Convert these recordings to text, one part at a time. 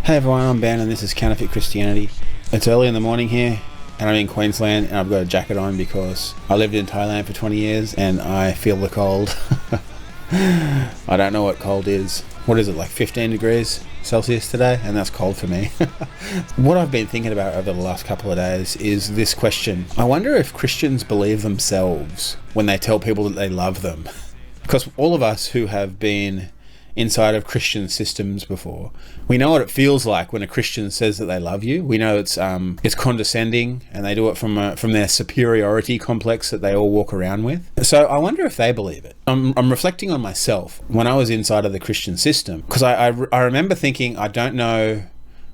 Hey everyone, I'm Ben and this is Counterfeit Christianity. It's early in the morning here and I'm in Queensland and I've got a jacket on because I lived in Thailand for 20 years and I feel the cold. I don't know what cold is. What is it, like 15 degrees Celsius today? And that's cold for me. What I've been thinking about over the last couple of days is this question. I wonder if Christians believe themselves when they tell people that they love them. Because all of us who have been inside of Christian systems before, we know what it feels like when a Christian says that they love you. We know it's condescending, and they do it from their superiority complex that they all walk around with. So I wonder if they believe it. I'm reflecting on myself when I was inside of the Christian system, because I remember thinking, I don't know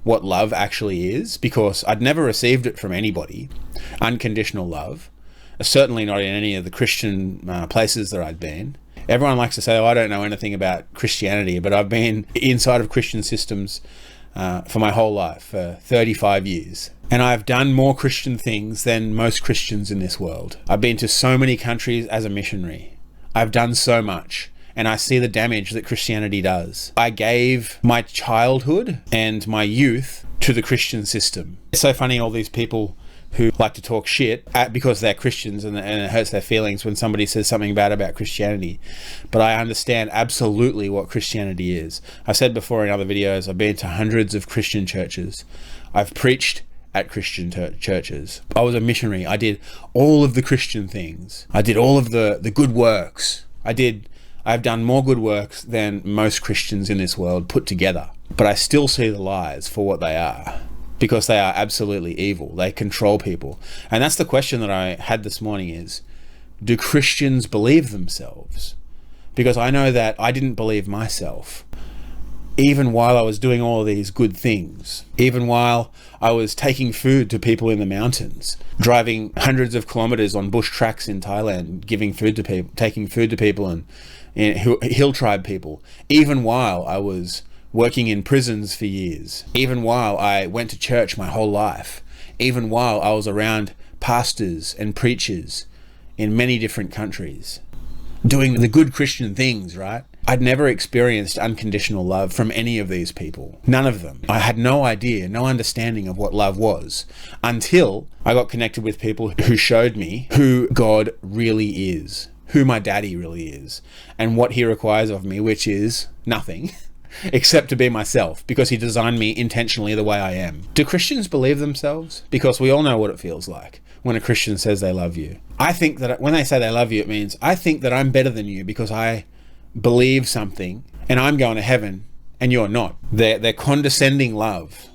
what love actually is, because I'd never received it from anybody, unconditional love, certainly not in any of the Christian places that I'd been. Everyone likes to say, oh, I don't know anything about Christianity, but I've been inside of Christian systems for my whole life, for 35 years. And I've done more Christian things than most Christians in this world. I've been to so many countries as a missionary. I've done so much, and I see the damage that Christianity does. I gave my childhood and my youth to the Christian system. It's so funny, all these people who like to talk shit because they're Christians and it hurts their feelings when somebody says something bad about Christianity. But I understand absolutely what Christianity is. I've said before in other videos, I've been to hundreds of Christian churches. I've preached at Christian churches. I was a missionary. I did all of the Christian things. I did all of the good works. I've done more good works than most Christians in this world put together. But I still see the lies for what they are, because they are absolutely evil. They control people. And that's the question that I had this morning is, do Christians believe themselves? Because I know that I didn't believe myself. Even while I was doing all of these good things, even while I was taking food to people in the mountains, driving hundreds of kilometers on bush tracks in Thailand, giving food to people, taking food to people and hill tribe people, even while I was working in prisons for years, even while I went to church my whole life, even while I was around pastors and preachers in many different countries, doing the good Christian things, right? I'd never experienced unconditional love from any of these people. None of them. I had no idea, no understanding of what love was, until I got connected with people who showed me who God really is, who my daddy really is, and what he requires of me, which is nothing. Except to be myself, because he designed me intentionally the way I am. Do Christians believe themselves? Because we all know what it feels like when a Christian says they love you. I think that when they say they love you, it means I think that I'm better than you because I believe something and I'm going to heaven and you're not. Their condescending love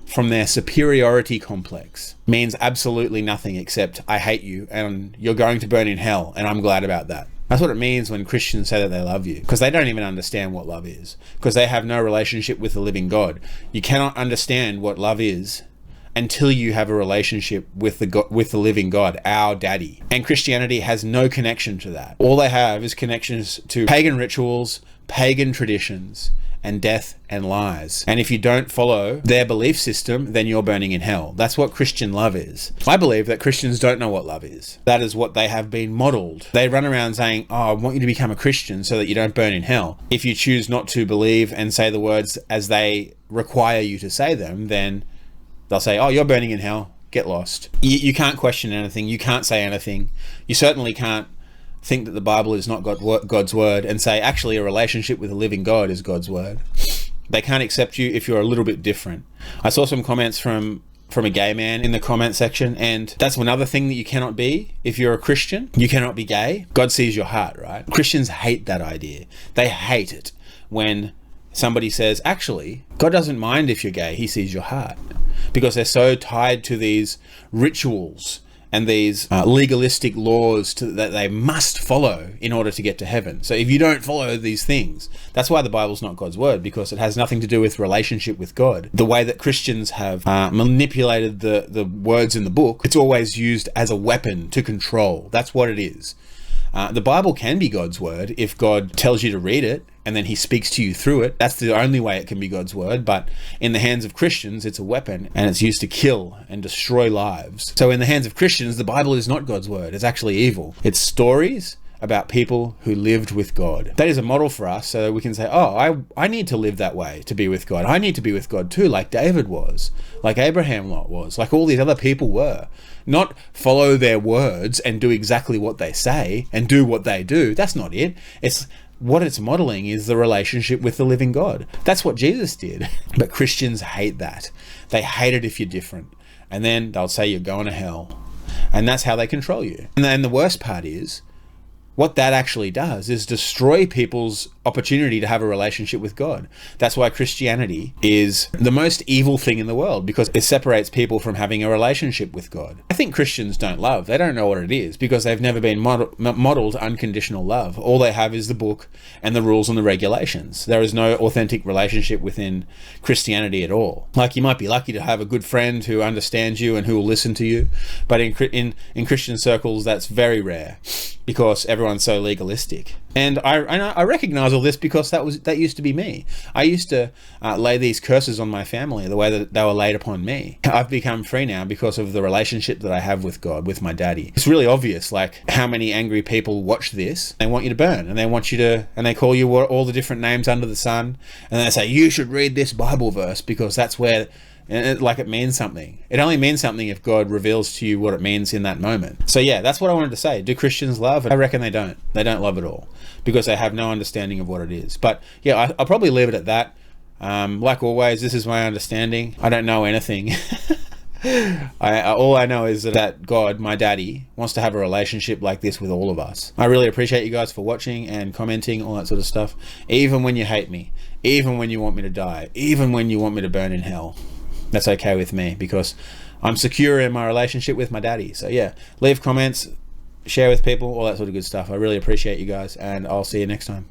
from their superiority complex means absolutely nothing except I hate you and you're going to burn in hell, and I'm glad about that. That's what it means when Christians say that they love you, because they don't even understand what love is, because they have no relationship with the living God. You cannot understand what love is until you have a relationship with the living God, our daddy. And Christianity has no connection to that. All they have is connections to pagan rituals, pagan traditions, and death and lies. And if you don't follow their belief system, then you're burning in hell. That's what Christian love is. I believe that Christians don't know what love is. That is what they have been modeled. They run around saying, oh, I want you to become a Christian so that you don't burn in hell. If you choose not to believe and say the words as they require you to say them, then they'll say, oh, you're burning in hell. Get lost. You can't question anything. You can't say anything. You certainly can't think that the Bible is not God's word and say, actually, a relationship with a living God is God's word. They can't accept you if you're a little bit different. I saw some comments from a gay man in the comment section, and that's another thing that you cannot be. If you're a Christian, you cannot be gay. God sees your heart, right? Christians hate that idea. They hate it when somebody says, actually, God doesn't mind if you're gay, he sees your heart. Because they're so tied to these rituals and these legalistic laws that they must follow in order to get to heaven. So if you don't follow these things, that's why the Bible's not God's word, because it has nothing to do with relationship with God. The way that Christians have manipulated the words in the book, it's always used as a weapon to control. That's what it is. The Bible can be God's word if God tells you to read it and then he speaks to you through it. That's the only way it can be God's word. But in the hands of Christians, it's a weapon, and it's used to kill and destroy lives. So in the hands of Christians, the Bible is not God's word. It's actually evil. It's stories about people who lived with God. That is a model for us, so that we can say, oh, I need to live that way to be with God. I need to be with God too, like David was, like Abraham was, like all these other people were. Not follow their words and do exactly what they say and do what they do. That's not it. What it's modeling is the relationship with the living God. That's what Jesus did. But Christians hate that. They hate it if you're different. And then they'll say you're going to hell. And that's how they control you. And then the worst part is, what that actually does is destroy people's opportunity to have a relationship with God. That's why Christianity is the most evil thing in the world, because it separates people from having a relationship with God. I think Christians don't love. They don't know what it is because they've never been modeled unconditional love. All they have is the book and the rules and the regulations. There is no authentic relationship within Christianity at all. Like, you might be lucky to have a good friend who understands you and who will listen to you, but in Christian circles, that's very rare because everyone's so legalistic. And I recognize all this because that used to be me. I used to lay these curses on my family the way that they were laid upon me. I've become free now because of the relationship that I have with God, with my daddy. It's really obvious, like, how many angry people watch this. They want you to burn, and they want you to, and they call you all the different names under the sun, and they say you should read this Bible verse because that's where. And it means something. It only means something if God reveals to you what it means in that moment. So yeah, that's what I wanted to say. Do Christians love? I reckon they don't. They don't love at all because they have no understanding of what it is. But yeah, I'll probably leave it at that. Like always, this is my understanding. I don't know anything. All I know is that God, my daddy, wants to have a relationship like this with all of us. I really appreciate you guys for watching and commenting, all that sort of stuff. Even when you hate me, even when you want me to die, even when you want me to burn in hell. That's okay with me because I'm secure in my relationship with my daddy. So yeah, leave comments, share with people, all that sort of good stuff. I really appreciate you guys, and I'll see you next time.